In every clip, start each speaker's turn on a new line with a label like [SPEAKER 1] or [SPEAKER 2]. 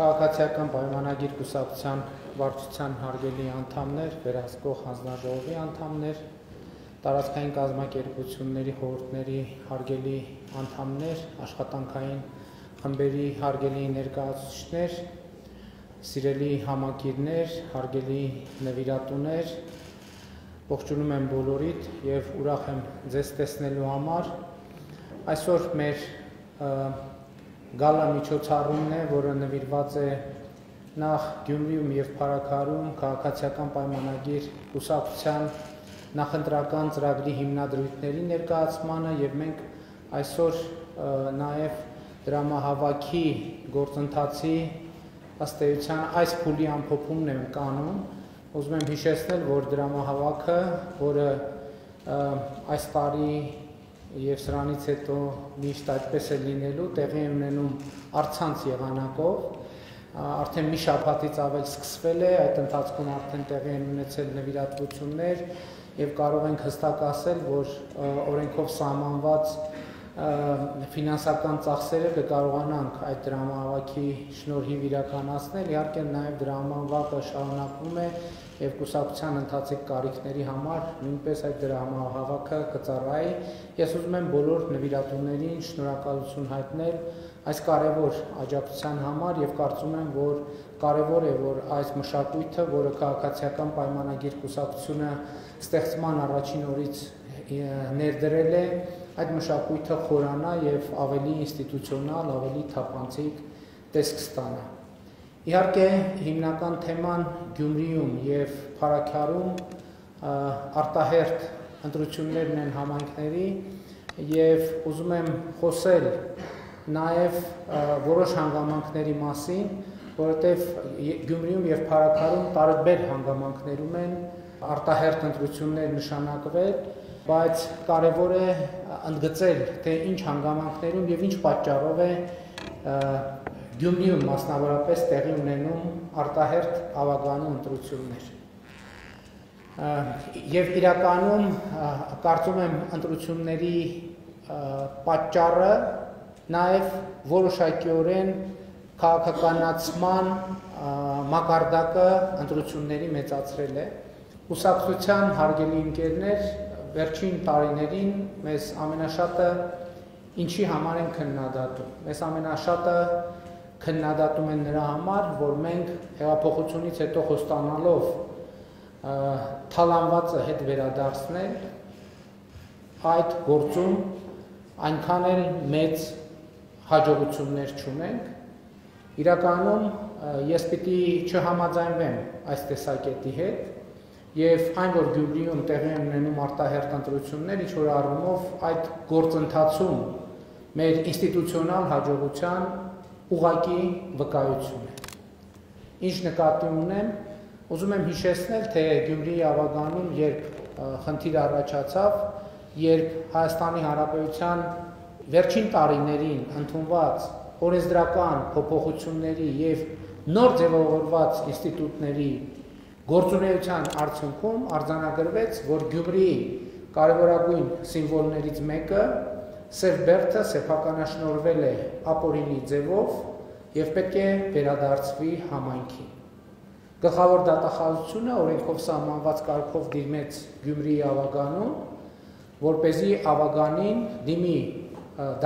[SPEAKER 1] Քաղաքացիական պայմանագիր կուսակցության վարչության հարգելի անդամներ, վերահսկող հանձնաժողովի անդամներ, տարածքային կազմակերպությունների խորհուրդների հարգելի անդամներ, աշխատանքային խմբերի հարգելի ներկայացուցիչներ, սիրելի համակիրներ, հարգելի նվիրատուներ, ողջունում եմ բոլորիդ եւ ուրախ եմ ձեզ տեսնելու համար։ Այսօր մեր գալա միջոցառումն է, որը նվիրված է նախ Գյումրիում եւ Փարաքարում քաղաքացիական պայմանագիր կուսակցության նախընտրական ծրագրի հիմնադրույթների ներկայացմանը եւ մենք այսօր նաեւ դրամահավաքի գործընթացի ըստ էության այս փուլի ամփոփումն ենք կանում։ Ուզում եմ հիշեցնել, որ դրամահավաքը, որը այս տարի եւ սրանից հետո միշտ այդպես է լինելու, տեղի է ունենում առցանց եղանակով, արդեն մի շաբաթից ավել սկսվել է, այդ ընթացքում արդեն տեղի են ունեցել նվիրատվություններ եւ կարող ենք հստակ ասել, որ օրենքով սահմանված ֆինանսական ծախսերը կկարողանանք այդ դրամահավաքի շնորհիվ իրականացնել, իհարկե նաեւ դրամահավաքը շարունակվում է եւ կուսակցության ընթացիկ կարիքների համար նույնպես այդ դրամահավաքը կծառայի։ Ես ուզում եմ բոլոր նվիրատուներին շնորհակալություն հայտնել այս կարևոր աջակցության համար եւ կարծում եմ, որ կարևոր է, որ այս մշակույթը, որը քաղաքացիական պայմանագիր կուսակցությունը ստեղծման առաջին օրից ներդրել է, այդ մշակույթը խորանա եւ ավելի ինստիտուցիոնալ, ավելի թափանցիկ տեսք ստանա։ Իհարկե, հիմնական թեման Գյումրիում եւ Փարաքարում արտահերթ ընտրություններն են համայնքների եւ ուզում եմ խոսել նաեւ որոշ հանգամանքների մասին, որովհետեւ Գյումրիում եւ Փարաքարում տարբեր հանգամանքներում են արտահերթ ընտրություններ նշանակվել, բայց կարևոր է ընդգծել, թե ինչ հանգամանքներում եւ ինչ պատճառով է Գյումրիում մասնավորապես տեղի ունենում արտահերթ ավագանու ընտրություններ։ Եվ իրականում կարծում եմ ընտրությունների պատճառը նաև որոշակիորեն քաղաքականացման մակարդակը ընտրությունների մեծացրել է։ Կուսակցության հարգելի ընկերներ, վերջին տարիներին մեզ ամենաշատը ինչի համար են քննադատում։ Մեզ ամենաշատը քննադատում են նրա համար, որ մենք հեղափոխությունից հետո խոստանալով թալանվածը հետ վերադարձնել, այդ գործում այնքան էլ մեծ հաջողություններ չունենք։ Իրականում ես պիտի չհամաձայնվեմ այս տեսակետի հետ եւ այն, որ Գյումրիում տեղի են ունենում արտահերթ ընտրություններ, ինչ որ առումով այդ գործընթացում մեր ինստիտուցիոնալ հաջողության ուղղակի վկայություն է։ Ինչ նկատի ունեմ, ուզում եմ հիշեցնել, թե Գյումրիի ավագանում, երբ խնդիր առաջացավ, երբ Հայաստանի Հանրապետության վերջին տարիներին ընդունված օրենսդրական փոփոխությունների եւ նոր ձևավորված ինստիտուտների գործունեության արդյունքում արձանագրվեց, որ Գյումրիի կարևորագույն սիմվոլներից մեկը Սև բերդը սեփականաշնորհվել է ապօրինի ձևով եւ պետք է վերադարձվի համայնքին։ Գլխավոր դատախազությունը օրենքով սահմանված կարգով դիմեց Գյումրիի ավագանուն, որպեսզի ավագանին դիմի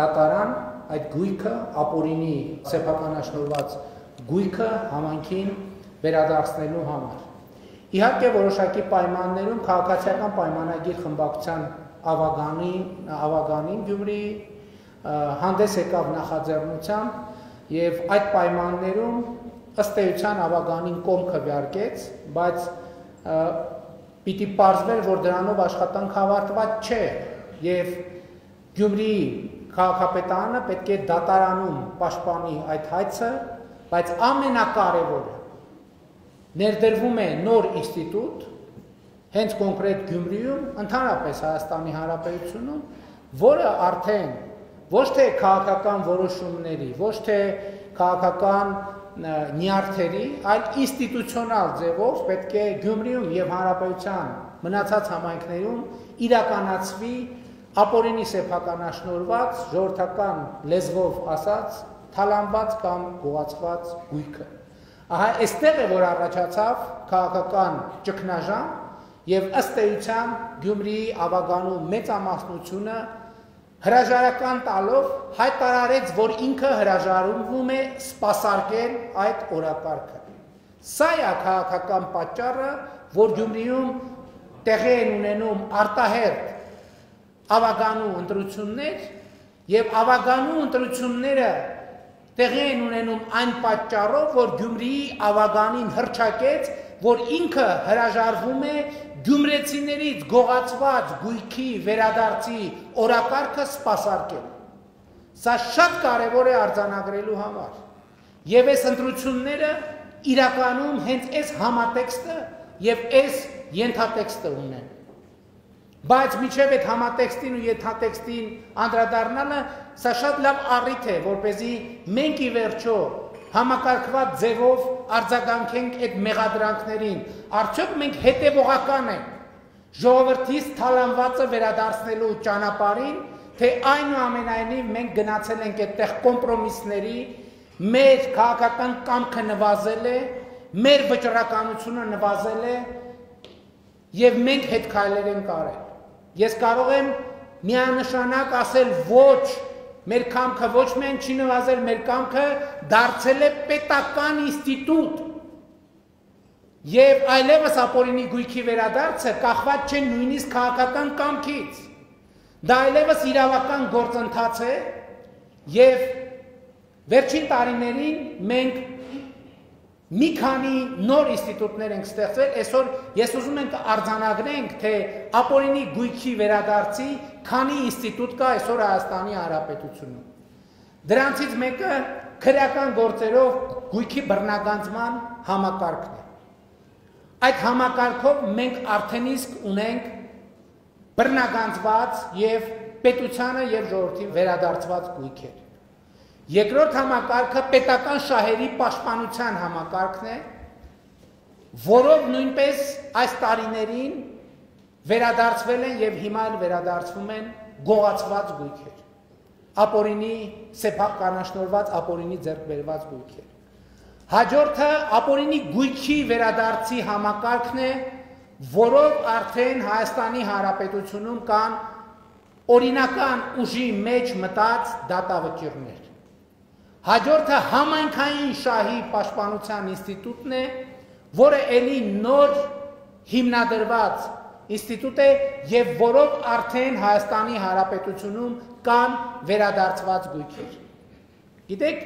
[SPEAKER 1] դատարան այդ գույքը ապօրինի սեփականաշնորհված գույքը համայնքին վերադարձնելու համար։ Իհարկե որոշակի պայմաններում քաղաքացիական պայմանագիր խմբակցության ավագանին Գյումրիի հանդես եկավ նախաձեռնությամբ եւ այդ պայմաններում ըստ էության ավագանին կողմ քվեարկեց, բայց պիտի պարզվեր, որ դրանով աշխատանք ավարտված չէ եւ Գյումրիի քաղաքապետարանը պետք է դատարանում պաշտպանի այդ հայցը, բայց ամենակարևորը ներդրվում է նոր ինստիտուտ հենց կոնկրետ Գյումրիում, ընդհանրապես Հայաստանի Հանրապետությունում, որը արդեն ոչ թե քաղաքական որոշումների, ոչ թե քաղաքական նյարդերի, այլ ինստիտուցիոնալ ձևով պետք է Գյումրիում եւ Հանրապետության մնացած համայնքներում իրականացվի ապօրինի սեփականաշնորհված, ժողովրդական լեզվով ասած, թալանված կամ գողացված գույքը։ Ահա այստեղ է, որ առաջացավ քաղաքական ճգնաժամ եւ ըստ էության Գյումրիի ավագանու մեծամասնությունը հրաժարական տալով հայտարարեց, որ ինքը հրաժարվում է սպասարկել այդ օրակարգը։ Սա է քաղաքական պատճառը, որ Գյումրիում տեղի են ունենում արտահերթ ավագանու ընտրություններ եւ ավագանու ընտրությունները տեղի են ունենում այն պատճառով, որ Գյումրիի ավագանին հռչակեց, որ ինքը հրաժարվում է գյումրեցիներից գողացված գույքի վերադարձի օրակարգը սպասարկել։ Սա շատ կարևոր է արձանագրելու համար։ Եվ այս ընտրությունները իրականում հենց այս համատեքստը եւ այս ենթատեքստը ունեն։ Բայց միջև այդ համատեքստին ու ենթատեքստին անդրադառնալը սա շատ լավ առիթ է, որպեսզի մենք ի վերջո համակարգված ձևով արձագանքենք այդ մեղադրանքներին, արդյոք մենք հետևողական ենք ժողովրդից թալանվածը վերադարձնելու ճանապարհին, թե այնուամենայնիվ մենք գնացել ենք այդտեղ կոմպրոմիսների, մեր քաղաքական կամքը նվազել է, մեր վճռականությունը նվազել է եւ մենք հետ քայլեր ենք արել։ Ես կարող եմ միանշանակ ասել ոչ, մեր կամքը ոչ միայն չի նվազել, մեր կամքը դարձել է պետական ինստիտուտ եւ այլևս ապօրինի գույքի վերադարձը կախված չէ նույնիսկ քաղաքական կամքից։ Դա այլևս իրավական գործընթաց է եւ վերջին տարիներին մենք մի քանի նոր ինստիտուտներ ենք ստեղծել, այսօր ես ուզում եմ արձանագրենք, թե ապօրինի գույքի վերադարձի քանի ինստիտուտ կա այսօր Հայաստանի Հանրապետությունում։ Դրանցից մեկը քրեական գործերով գույքի բռնագանձման համակարգն է։ Այդ համակարգով մենք արդեն իսկ ունենք բռնագանձված եւ պետությանը եւ ժողովրդին վերադարձված գույքեր։ Երկրորդ համակարգը պետական շահերի պաշտպանության համակարգն է, որով նույնպես այս տարիներին վերադարձվել են եւ հիմա էլ վերադարձվում են գողացված գույքեր, ապօրինի սեփակ կանաչնորված ապօրինի ձեռք բերված գույքեր։ Հաջորդը ապօրինի գույքի վերադարձի համակարգն է, որով արդեն Հայաստանի Հանրապետությունում կան օրինական ուժի մեջ մտած դատավճիռներ։ Հաջորդը համայնքային շահի պաշտպանության ինստիտուտն է, որը ելի նոր հիմնադրված ինստիտուտ է եւ որով արդեն Հայաստանի Հանրապետությունում կան վերադարձված գույքեր։ Գիտեք,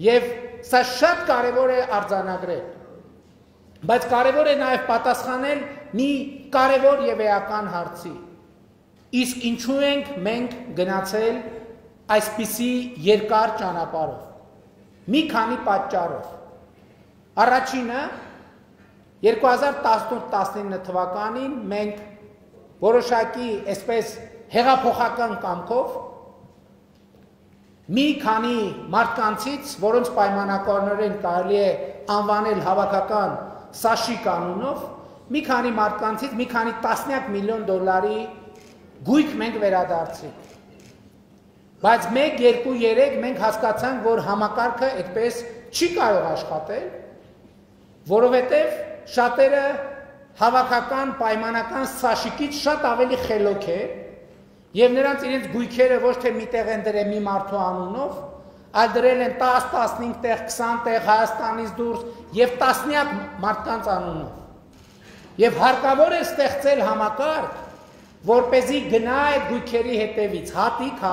[SPEAKER 1] եւ սա շատ կարեւոր է արձանագրել, բայց կարեւոր է նաեւ պատասխանել մի կարեւոր եւ էական հարցի։ Իսկ ինչու ենք մենք գնացել այսպիսի երկար ճանապարհով։ Մի քանի պատճառով։ Առաջինը 2018-19 թվականին մենք որոշակի այսպես հեղափոխական կամքով մի քանի մարդկանցից, որոնց պայմանականորեն կարելի է անվանել հավաքական Սաշի կանոնով, մի քանի մարդկանցից մի քանի տասնյակ միլիոն դոլարի գույք մենք վերադարձրինք։ Բայց 1, 2, 3 մենք հասկացանք, որ համակարգը այդպես չի կարող աշխատել, որովհետև շատերը հավաքական պայմանական Սաշիկից շատ ավելի խելոք է եւ նրանց իրենց գույքերը ոչ թե միտեղ են դրել մի մարդու անունով, այլ դրել են 10, 15 տեղ, 20 տեղ Հայաստանից դուրս եւ տասնյակ մարդկանց անունով։ Եվ հարկավոր է ստեղծել համակարգ, որպեսզի գնա այդ գույքերի հետևից, հատիկ,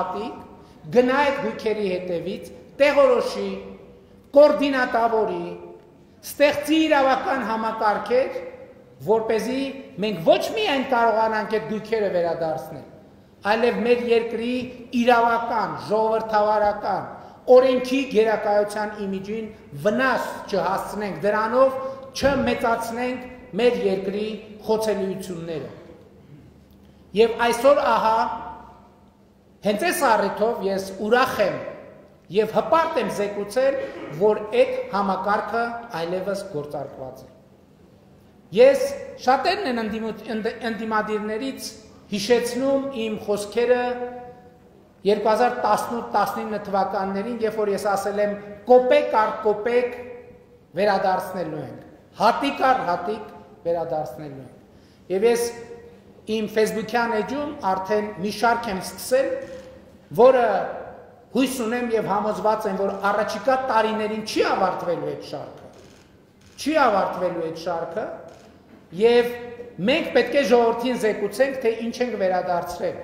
[SPEAKER 1] գնա այդ գույքերի հետևից, տեղորոշի, կոորդինատավորի, ստեղծի իրավական համակարգեր, որպեսզի մենք ոչ միայն կարողանանք այդ գույքերը վերադարձնել, այլև մեր երկրի իրավական, ժողովրդավարական, օրենքի գերակայության իմիջին վնաս չհասցնենք, դրանով չմեծացնենք մեր երկրի խոցելիությունները։ Եվ այսօր ահա հենց այս առիթով ես ուրախ եմ եւ հպարտ եմ զեկուցել, որ այդ համակարգը այլևս գործարկված է։ Ես շատերն են ընդդիմադիրներից հիշեցնում իմ խոսքերը 2018-19 թվականներին, երբ որ ես ասել եմ կոպեկ առ կոպեկ վերադարձնելու ենք, հատիկ առ հատիկ վերադարձնելու ենք։ Եվ ես իմ Facebook-յան էջում արդեն մի շարք եմ սկսել, որը հույս ունեմ եւ համոզված եմ, որ առաջիկա տարիներին չի ավարտվելու այդ շարքը։ Չի ավարտվելու այդ շարքը եւ մենք պետք է ժողովրդին զեկուցենք, թե ինչ ենք վերադարձրել։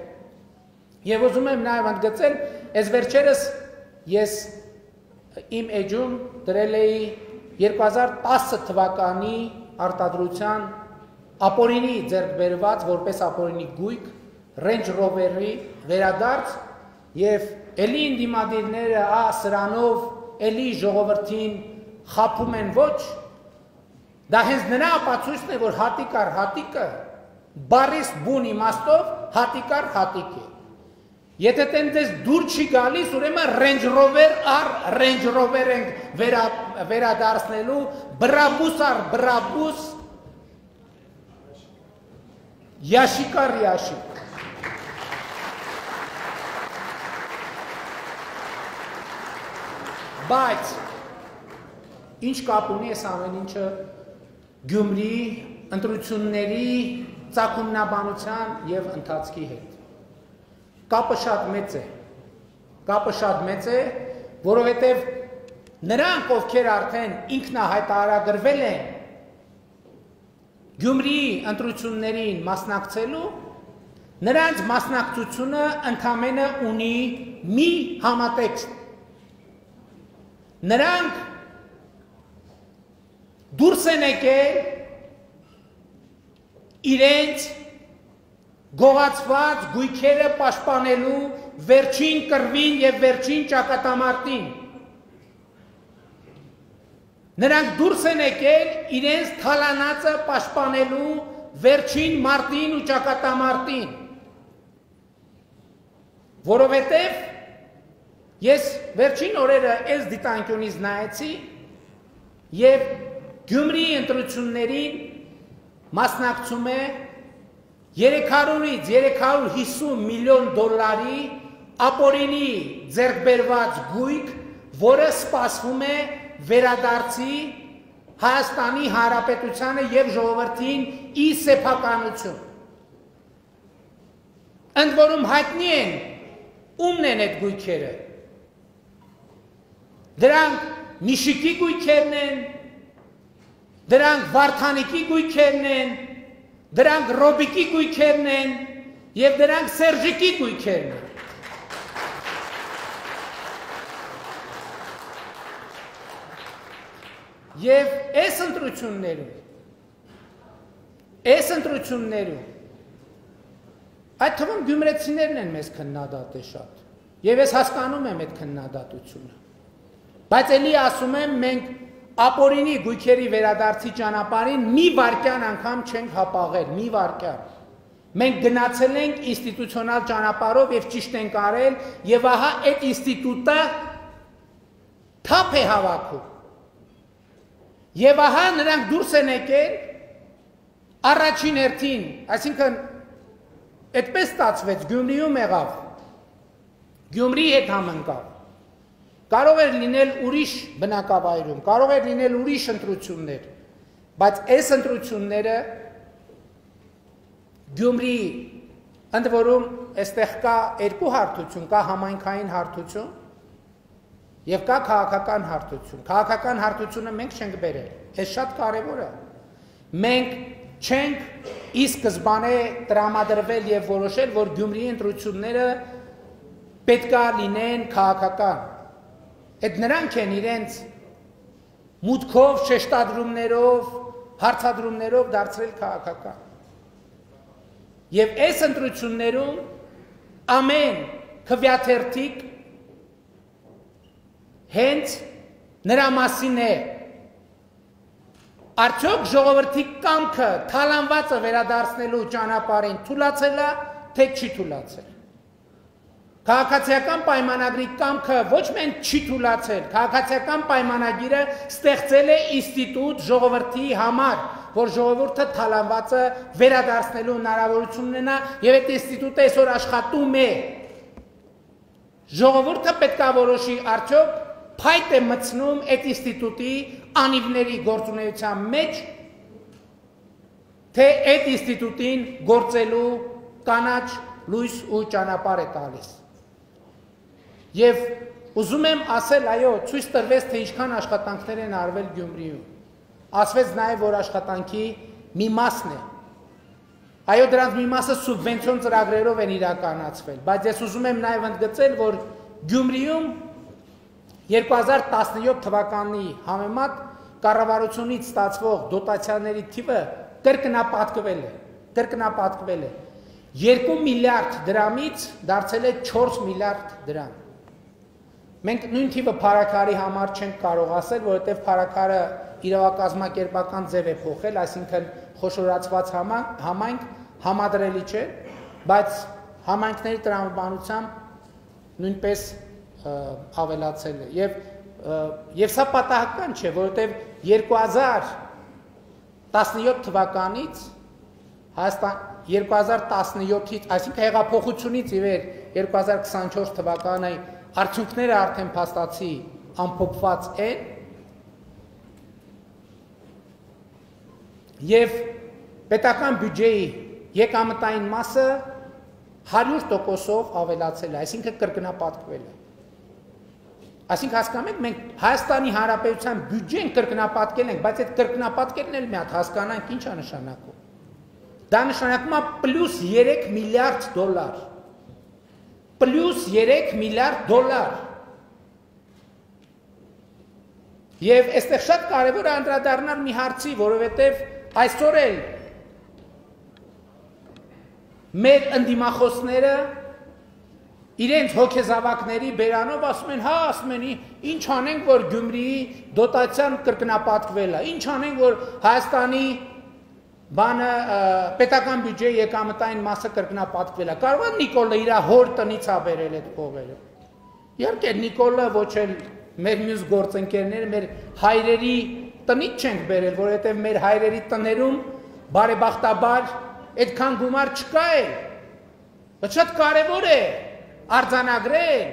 [SPEAKER 1] Եվ ուզում եմ նաև ընդգծել, այս վերջերս ես իմ էջում դրել էի 2010 թվականի արտադրության ապօրինի ձեռք բերված որպես ապօրինի գույք Range Rover-ի վերադարձ եւ էլի ինդիմադիրները սրանով էլի ժողովրդին խափում են ոչ, դա հենց նրա ապացույցն է, որ հատիկ առ հատիկը բարիս բուն իմաստով հատիկ առ հատիկ է։ Եթե տենց դուր չի գալիս, ուրեմն Range Rover առ Range Rover ենք վերադարձնելու, բրաբուս առ բրաբուս, յաշիկ առ յաշիկ։ Բայց ինչ կապ ունի այս ամեն ինչը Գյումրիի ընտրությունների ծագումնաբանության եւ ընթացքի հետ։ Կապը շատ մեծ է, որովհետև նրանք, ովքեր արդեն ինքնահայտարարագրվել են Գյումրիի ընտրություններին մասնակցելու, նրանց մասնակցությունը ընդամենը ունի մի համատեքստ։ Նրանք դուրս են եկել իրենց գողացված գույքերը պաշտպանելու վերջին կռվին եւ վերջին ճակատամարտին։ Նրանք դուրս են եկել իրենց թալանածը պաշտպանելու վերջին մարտին ու ճակատամարտին։ Որովհետեւ ես վերջին օրերը այս դիտանկյունից նայեցի եւ Գյումրիի ընտրություններին մասնակցում է 300-ից 350 միլիոն դոլարի ապօրինի ձեռք բերված գույք, որը սպասվում է վերադարձի Հայաստանի Հանրապետությանը եւ ժողովրդին ի սեփականություն։ Ընդ որում հայտնի են ումն են այդ գույքերը։ Դրանք Նիշիկի գույքերն են, դրանք Վարդանիկի գույքերն են, դրանք Ռոբիկի գույքերն են եւ դրանք Սերժիկի գույքերն են։ Եվ այս ընտրություններում այդ թվում գյումրեցիներն են մեզ քննադատել շատ։ Եվ ես հասկանում եմ այդ քննադատությունը։ Բայց էլի ասում եմ, մենք ապօրինի գույքերի վերադարձի ճանապարհին մի վարկյան անգամ չենք հապաղել, մի վարկյան։ Մենք գնացել ենք ինստիտուցիոնալ ճանապարհով եւ ճիշտ ենք արել, եւ ահա այդ ինստիտուտը թափ է հավաքում։ Եվ ահա նրանք դուրս են եկել առաջին հերթին, այսինքն այդպես ստացվեց, Գյումրիում եղավ, Գյումրիի հետ համընկավ։ Կարող էր լինել ուրիշ բնակավայրում, կարող էր լինել ուրիշ ընտրություններ, բայց այս ընտրությունները Գյումրիի, ընդ որում այստեղ կա երկու հարթություն, կա համայնքային հարթություն եւ կա քաղաքական հարթություն։ Քաղաքական հարթությունը մենք չենք բերել, այս շատ կարեւոր է։ Մենք չենք ի սկզբանե տրամադրվել եւ որոշել, որ Գյումրիի ընտրությունները պետք է լինեն քաղաքական։ Այդ նրանք են իրենց մուտքով, շեշտադրումներով, հարցադրումներով դարձրել քաղաքական։ Եվ այս ընտրություններում ամեն քվյաթերթիկ հենց նրա մասին է, արդյոք ժողովրդի կամքը թալանվածը վերադարձնելու ճանապարհին թույլատրել է, թե չի թույլատրել։ Քաղաքացիական պայմանագրի կամքը ոչ միայն չի թույլատրել, քաղաքացիական պայմանագիրը ստեղծել է ինստիտուտ ժողովրդի համար, որ ժողովուրդը թալանվածը վերադարձնելու հնարավորություն ունենա, եւ այդ ինստիտուտը այսօր աշխատում է։ Ժողովուրդը պետք է որոշի արդյոք փայտ է մտցնում այդ ինստիտուտի անիվների գործունեության մեջ, թե այդ ինստիտուտին գործելու կանաչ լույս ու ճանապարհ է տալիս։ Եվ ուզում եմ ասել, այո, ցույց տրվեց, թե ինչքան աշխատանքներ են արվել Գյումրիում։ Ասվեց նաև, որ աշխատանքի մի մասն է։ Այո, դրանց մի մասը սուբվենցիոն ծրագրերով են իրականացվել, բայց ես ուզում եմ նաև ընդգծել, որ Գյումրիում 2017 թվականի համեմատ կառավարությունից ստացվող դոտացիաների թիվը կրկնապատկվել է։ 2 միլիարդ դրամից դարձել է 4 միլիարդ դրամ։ Մենք նույն թիվը փարաքարի համար չենք կարող ասել, որովհետև փարաքարը իրավակազմակերպական ձև է փոխել, այսինքն խոշորացված համայնք համադրելի չէ, բայց համայնքների տրամաբանությամբ նույնպես ավելացել է։ Եվ սա պատահական չէ, որովհետև 2017 թվականից 2017-ից, այսինքն հեղափոխությունից ի վեր 2024 թվականի արդյունքները արդեն փաստացի ամփոփված են եւ պետական բյուջեի եկամտային մասը 100%-ով ավելացել է, այսինքն կրկնապատկվել է։ Այսինքն հասկանում եք, մենք Հայաստանի Հանրապետության բյուջեն կրկնապատկել ենք, բայց այդ կրկնապատկելն էլ մի հատ հասկանանք ինչ է նշանակում։ Դա նշանակում է պլյուս 3 միլիարդ դոլար։ Պլյուս 3 միլիարդ դոլար։ Եվ այստեղ շատ կարևոր է անդրադառնալ մի հարցի, որովհետև այսօր էլ մեր ընդդիմախոսները իրենց հոգեզավակների բերանով ասում են, հա, ասում են, ինչ անենք, որ Գյումրիի դոտացիան կրկնապատկվել է, ինչ անենք, որ Հայաստանի պետական բյուջեի եկամտային մասը կրկնապատկվել է։ Կարող է Նիկոլը իր հոր տնից է բերել այդ փողերը։ Իհարկե Նիկոլը ոչ էլ մեր մյուս գործընկերները, մեր հայրերի տնից չենք բերել, որովհետև մեր հայրերի տներում բարեբախտաբար այդքան գումար չկա է։ Բայց շատ կարևոր է արձանագրել,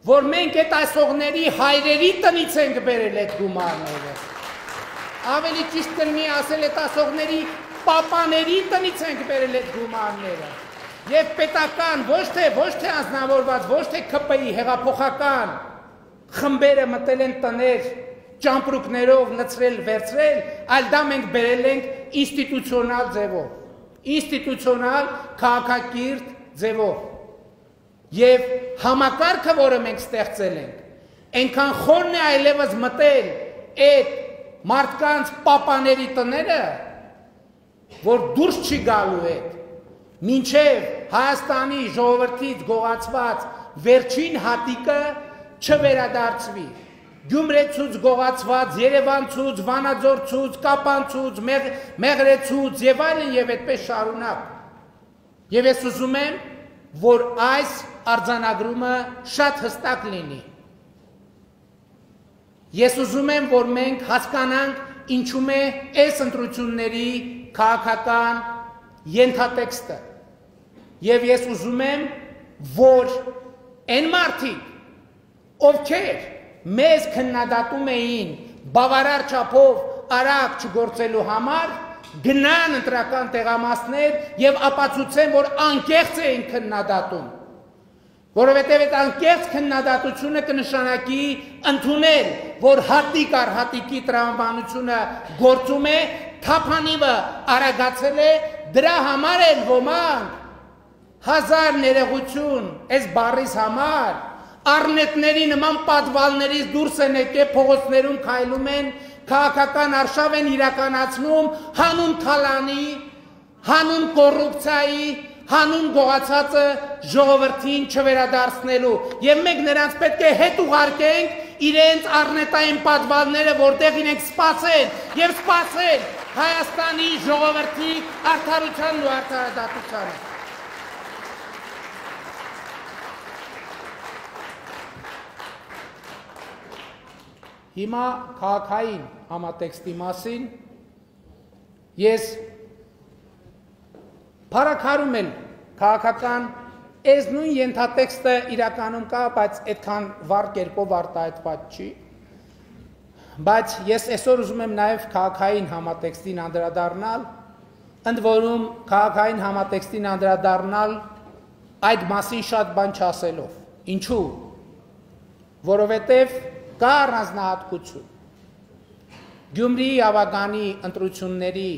[SPEAKER 1] որ մենք այդ այսօղների հայրերի տնից ենք բերել այդ գումարները։ Ավելի ճիշտ կլինի ասել այդ այսօղների պապաների տնից ենք բերել այդ գումարները։ Եվ պետական, ոչ թե անձնավորված, ոչ թե ՔՊ-ի հեղափոխական խմբերը մտել են տներ ճամպրուկներով լցրել, վերցրել, այլ դա մենք բերել ենք ինստիտուցիոնալ ձևով, ինստիտուցիոնալ քաղաքակիրթ ձևով։ Եվ համակարգը, որը մենք ստեղծել ենք, այնքան խորն է այլևս մտել այդ մարդկանց պապաների տները, որ դուրս չի գալու այդ, մինչև Հայաստանի ժողովրդից գողացված վերջին հատիկը չվերադարձվի։ Գյումրեցուց գողացված, Երևանցուց, Վանաձորցուց, Կապանցուց, Մեղրեցուց եւ այլն եւ այդպես շարունակ։ Եվ ես ուզում եմ, որ այս արձանագրումը շատ հստակ լինի։ Ես ուզում եմ, որ մենք հասկանանք ինչու է այս ընտրությունների քաղաքական ենթատեքստը։ Եվ ես ուզում եմ, որ այն մարդիկ, ովքեր մեզ քննադատում էին բավարար չափով արագ չգործելու համար, գնան ընտրական տեղամասներ եւ ապացուցեն, որ անկեղծ էին քննադատում։ Որովհետև այդ անկեղծ քննադատությունը կնշանակի ընդունել, որ հատիկ առ հատիկի տրամաբանությունը գործում է, թափանիվը արագացել է, դրա համար էլ ոմանք հազար ներողություն այս բառիս համար առնետների նման պատվալներից դուրս են եկել, փողոցներում քայլում են, քաղաքական արշավ են իրականացնում հանուն թալանի, հանուն կոռուպցիայի, հանուն գողացածը ժողովրդին չվերադարձնելու։ Եվ մենք նրանց պետք է հետ ուղարկենք իրենց առնետային պատվալները, որտեղ իրենք սպասեն եւ սպասեն Հայաստանի ժողովրդի արդարությանն ու արդարադատությանը։ Հիմա քաղաքային համատեքստի մասին ես փառաքարում եմ քաղաքական Այս նույն ենթատեքստը իրականում կա, բայց այդքան վառ կերպով արտահայտված չի։ Բայց ես այսօր ուզում եմ նաև քաղաքային համատեքստին անդրադառնալ, ընդ որում քաղաքային համատեքստին անդրադառնալ այդ մասին շատ բան չասելով։ Ինչու՞։ Որովհետև կա առանձնահատկություն։ Գյումրիի ավագանի ընտրությունների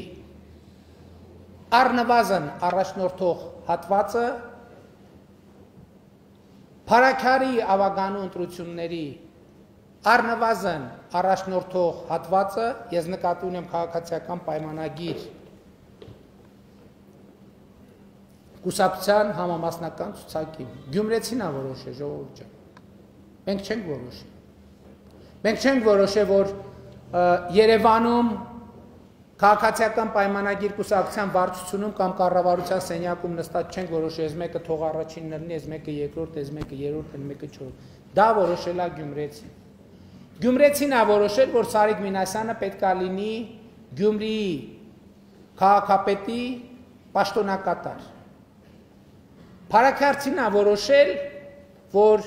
[SPEAKER 1] առնվազն առաջնորդող հատվածը Փարաքարի ավագանու ընտրությունների առնվազն առաջնորդող հատվածը, ես նկատի ունեմ քաղաքացիական պայմանագիր կուսակցության համամասնական ցուցակի։ Գյումրեցին է որոշել, ժողովուրդ ջան։ Մենք չենք որոշել։ Մենք չենք որոշել, որ Երևանում քաղաքացիական պայմանագիր կուսակցության վարչությունում կամ կառավարության սենյակում նստած չենք որոշել, այս մեկը թող առաջինն լինի, այս մեկը երկրորդ, այս մեկը երրորդ, այս մեկը չորրորդ։ Դա որոշել է Գյումրեցին։ Գյումրեցին է որոշել, որ Սարիկ Մինասյանը պետք է լինի Գյումրիի քաղաքապետի պաշտոնակատար։ Փարաքարցին է որոշել, որ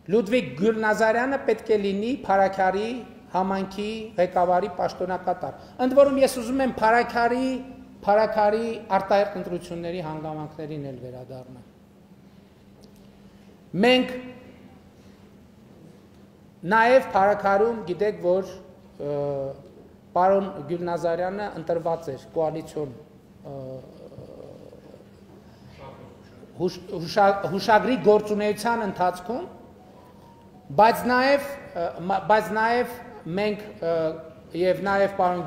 [SPEAKER 1] Լուդվիգ Գյուլնազարյանը պետք է լինի Փարաքարի համայնքի ղեկավարի պաշտոնակատար։ Ընդ որում ես ուզում եմ Փարաքարի արտահերթ ընտրությունների հանգամանքներին էլ վերադառնալ։ Մենք նաև Փարաքարում գիտեք, որ պարոն Գյուլնազարյանը ընտրված էր կոալիցիոն հուշագրի գործունեության ընթացքում, բայց նաև մենք եւ նաև պարոն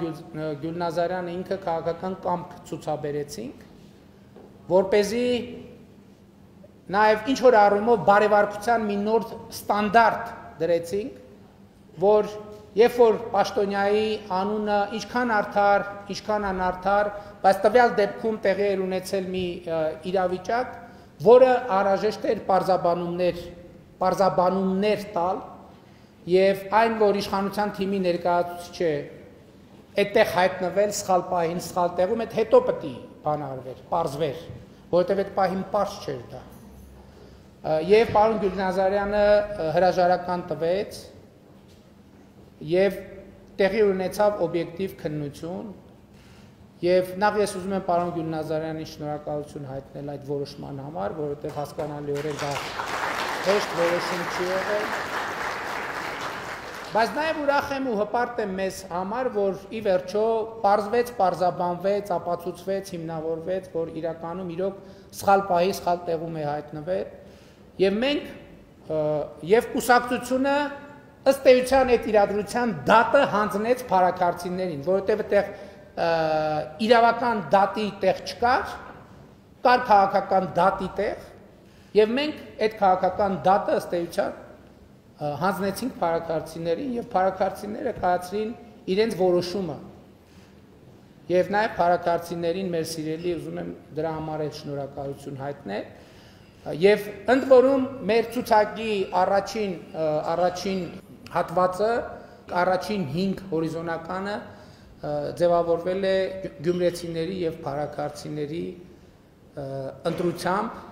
[SPEAKER 1] Գյուլնազարյանը ինքը քաղաքական կամք ցուցաբերեցինք, որպեսզի նաև ինչ որ առումով բարեվարկության մի նոր ստանդարտ դրեցինք, որ երբ որ պաշտոնյայի անունը ինչքան արդար, ինչքան անարդար, բայց տվյալ դեպքում տեղի էր ունեցել մի իրավիճակ, որը անհրաժեշտ էր պարզաբանումներ տալ, եւ այն, որ իշխանության թիմի ներկայացուցիչը այդտեղ հայտնվել սխալ պահին, սխալ տեղում, այդ հետո պետք է բան արվեր, պարզվեր, որովհետեւ այդ պահին պարզ չէր դա։ Եվ պարոն Գյուլնազարյանը հրաժարական տվեց եւ տեղի ունեցավ օբյեկտիվ քննություն եւ նախ ես ուզում եմ պարոն Գյուլնազարյանին շնորհակալություն հայտնել այդ որոշման համար, որովհետեւ հասկանալիորեն դա հեշտ որոշում չի եղել։ Բայց նաև ուրախ եմ ու հպարտ եմ մեզ համար, որ ի վերջո պարզվեց, պարզաբանվեց, ապացուցվեց, հիմնավորվեց, որ իրականում իրոք սխալ պահի, սխալ տեղում է հայտնվել, եւ մենք եւ կուսակցությունը ըստ էության այդ իրադրության դատը հանձնեց փարաքարցիներին, որովհետեւ այդտեղ իրավական դատի տեղ չկար, կար քաղաքական դատի տեղ, եւ մենք այդ քաղաքական դատը ըստ էության հանձնեցինք փարաքարցիներին եւ փարաքարցիները կայացրին իրենց որոշումը եւ նաեւ փարաքարցիներին մեր սիրելի ուզում եմ դրա համար էլ շնորհակալություն հայտնել եւ ընդ որում մեր ցուցակի առաջին հատվածը առաջին 5 հորիզոնականը ձևավորվել է գյումրեցիների եւ փարաքարցիների ընտրությամբ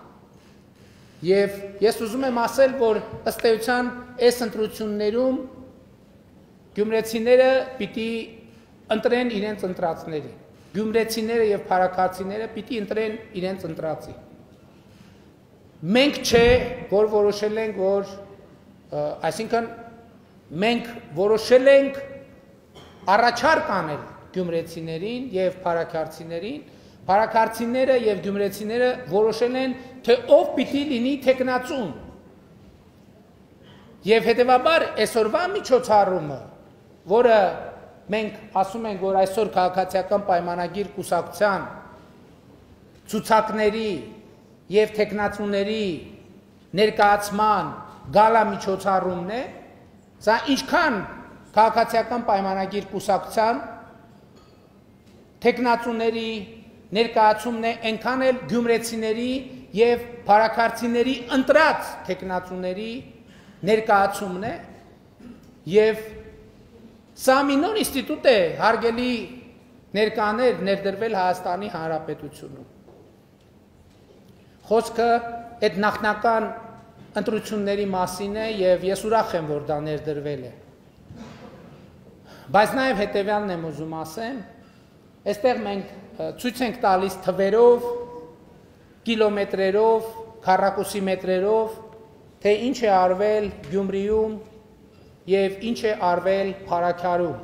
[SPEAKER 1] Եվ ես ուզում եմ ասել, որ ըստ էության այս ընտրություններում գյումրեցիները պիտի ընտրեն իրենց ընտրածների։ Գյումրեցիները եւ փարաքարցիները պիտի ընտրեն իրենց ընտրածի։ Մենք չէ, որ որոշել ենք, որ այսինքն մենք որոշել ենք առաջարկ անել գյումրեցիներին եւ փարաքարցիներին, փարաքարցիները եւ գյումրեցիները որոշել են, թե ով պիտի լինի տեխնացուն։ Եվ հետեւաբար այսօրվա միջոցառումը, որը մենք ասում ենք, որ այսօր քաղաքացիական պայմանագիր կուսակցության ցուցակների եւ տեխնացուների ներկայացման գալա միջոցառումն է, սա ինչքան քաղաքացիական պայմանագիր կուսակցության տեխնացուների ներկայացումն է, այնքան էլ գյումրեցիների եւ փարաքարցիների ընտրած տեխնացուների ներկայացումն է եւ սա մի նոր ինստիտուտ է հարգելի ներկաներ ներդրվել Հայաստանի Հանրապետությունում։ Խոսքը այդ նախնական ընտրությունների մասին է եւ ես ուրախ եմ, որ դա ներդրվել է։ Բայց նաեւ հետեւյալն եմ ուզում ասեմ, այստեղ մենք ցույց ենք տալիս թվերով, կիլոմետրերով, քառակուսի մետրերով, թե ինչ է արվել Գյումրիում եւ ինչ է արվել Փարաքարում։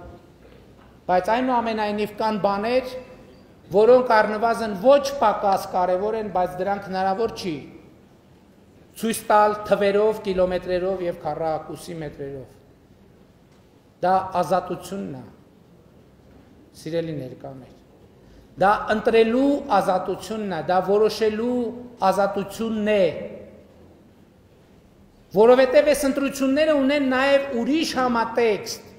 [SPEAKER 1] Բայց այնուամենայնիվ կան բաներ, որոնք առնվազն ոչ պակաս կարևոր են, բայց դրանք հնարավոր չի ցույց տալ թվերով, կիլոմետրերով եւ քառակուսի մետրերով։ Դա ազատությունն է, սիրելի ներկաներ։ Դա ընտրելու ազատությունն է, դա որոշելու ազատությունն է։ Որովհետեւ այս ընտրությունները ունեն նաեւ ուրիշ համատեքստ։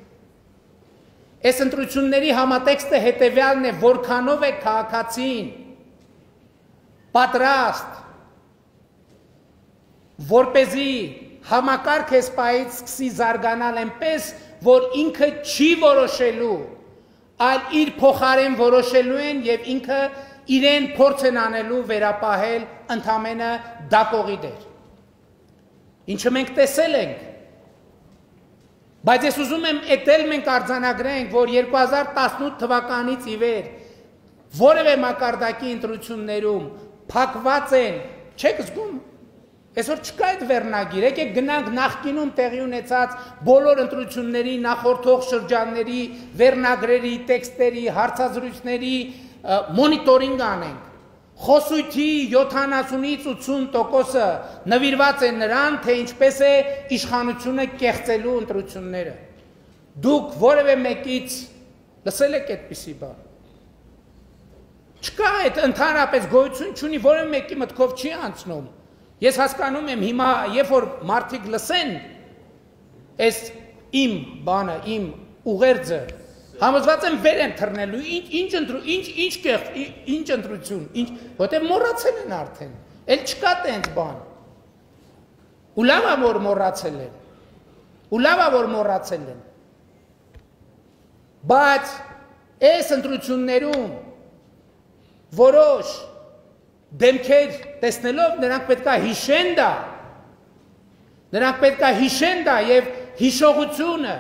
[SPEAKER 1] Այս ընտրությունների համատեքստը հետևյալն է, որքանով է քաղաքացին պատրաստ, որպեսզի համակարգ էսպայից սկսի զարգանալ այնպես, որ ինքը չի որոշելու, այլ իր փոխարեն որոշելու են եւ ինքը իրեն փորձ են անելու վերապահել ընդամենը դակողի դեր։ Ինչը մենք տեսել ենք, բայց ես ուզում եմ էտել մենք արձանագրենք, որ 2018 թվականից ի վեր որևէ մակարդակի ընտրություններում փակված են, չեք զգում, այսօր չկա այդ վերնագիր, եկեք գնանք նախկինում տեղի ունեցած բոլոր ընտրությունների, նախորդող շրջանների, վերնագրերի, տեքստերի, հարցազրույցների մոնիտորինգ անենք։ Խոսույթի 70-ից 80%-ը նվիրված են նրան, թե ինչպես է իշխանությունը կեղծելու ընտրությունները։ Դուք որևէ մեկից լսել եք այդպիսի բան։ Չկա այդ ընդհանրապես գոյություն չունի, որևէ մեկի մտքով չի անցնում։ Ես հասկանում եմ հիմա, երբ որ մարդիկ լսեն այս իմ բանը, իմ ուղերձը, համոզված եմ վեր են թռնելու, ինչ ընտրություն, որտեղ մոռացել են արդեն, էլ չկա տենց բան։ Ու լավ է, որ մոռացել են, ու լավ է, որ մոռացել են։ Բայց այս ընտրություններում որոշ դեմքեր տեսնելով նրանք պետք է հիշեն դա, նրանք պետք է հիշեն դա եւ հիշողությունը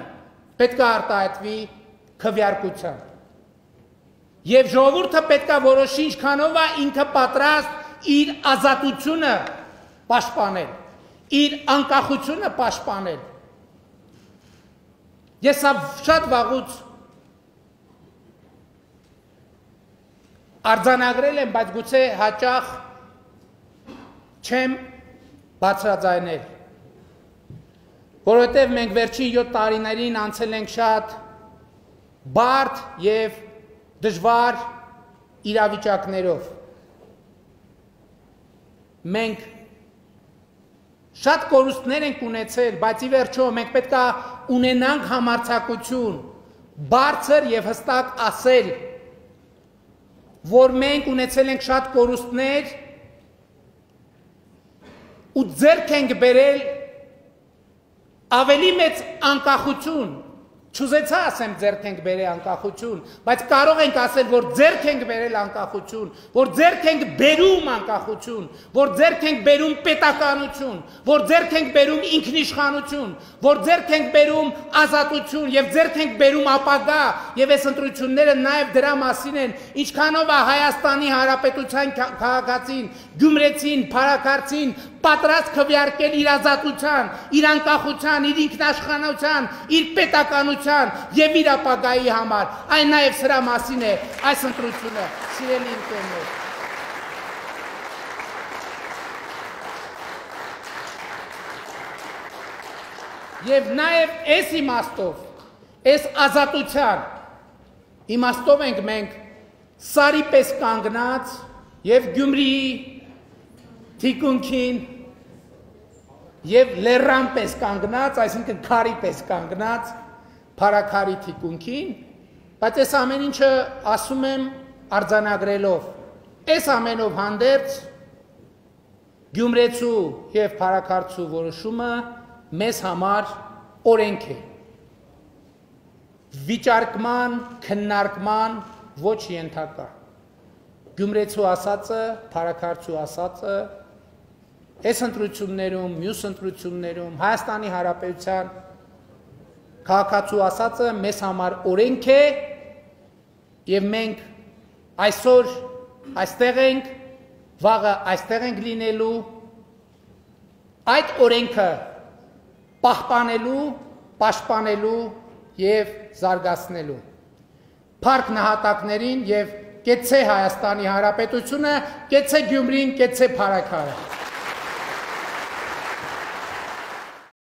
[SPEAKER 1] պետք է արտահայտվի քվեարկությամբ։ Եվ ժողովուրդը պետք է որոշի ինչքանով է ինքը պատրաստ իր ազատությունը պաշտպանել, իր անկախությունը պաշտպանել։ Ես շատ վաղուց արձանագրել եմ, բայց գուցե հաճախ չեմ բացրաձայնել, որովհետև մենք վերջին 7 տարիներին անցել ենք շատ բարդ եւ դժվար իրավիճակներով։ Մենք շատ կորուստներ ենք ունեցել, բայց ի վերջո մենք պետք է ունենանք համարձակություն, բարձր եւ հստակ ասել, որ մենք ունեցել ենք շատ կորուստներ ու ձեռք ենք բերել ավելի մեծ անկախություն, չուզեցա ասեմ ձեռք ենք բերել անկախություն, բայց կարող ենք ասել, որ ձեռք ենք բերել անկախություն, որ ձեռք ենք բերում անկախություն, որ ձեռք ենք բերում պետականություն, որ ձեռք ենք բերում ինքնիշխանություն, որ ձեռք ենք բերում ազատություն եւ ձեռք ենք բերում ապագա, եւ այս ընտրությունները նաեւ դրա մասին են, ինչքանով է Հայաստանի Հանրապետության քաղաքացին, գյումրեցին, փարաքարցին պատրաստ քվեարկել իր ազատության, իր անկախության, իր ինքնաշխանության, իր պետականության եւ իր ապագայի համար։ Այն նաեւ սրա մասին է այս ընտրությունը, սիրելի ընկերներ։ Եվ նաեւ այս իմաստով, այս ազատության իմաստով ենք մենք սարի պես կանգնած եւ Գյումրիի թիկունքին եւ լեռան պես կանգնած, այսինքն քարի պես կանգնած, Փարաքարի թիկունքին, բայց այս ամեն ինչը ասում եմ արձանագրելով, այս ամենով հանդերձ Գյումրեցու եւ Փարաքարցու որոշումը մեզ համար օրենք է, վիճարկման, քննարկման ոչ ենթակա։ Գյումրեցու ասածը, Փարաքարցու ասածը այս ընտրություններում, մյուս ընտրություններում Հայաստանի Հանրապետության քաղաքացու ասածը մեզ համար օրենք է եւ մենք այսօր այստեղ ենք, վաղը այստեղ ենք լինելու, այդ օրենքը պահպանելու, պաշտպանելու եւ զարգացնելու։ Փառք նահատակներին եւ կեցցե Հայաստանի Հանրապետությունը, կեցցե Գյումրին, կեցցե Փարաքարը։